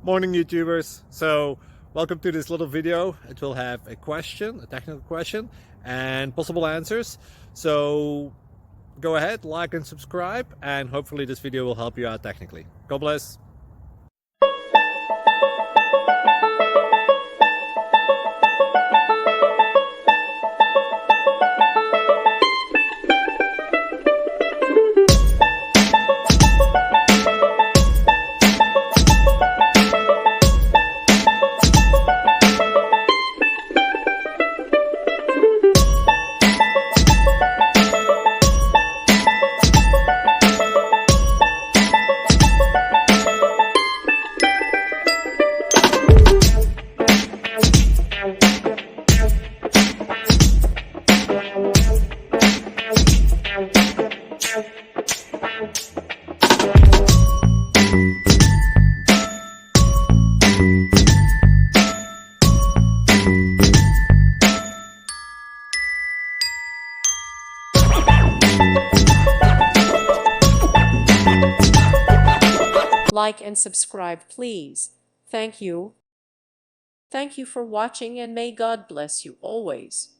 Morning YouTubers. So welcome to this little video. It will have a question, a technical question, and possible answers. So go ahead, like and subscribe, and hopefully this video will help you out technically. God bless. Like and subscribe, please. Thank you. Thank you for watching, and may God bless you always.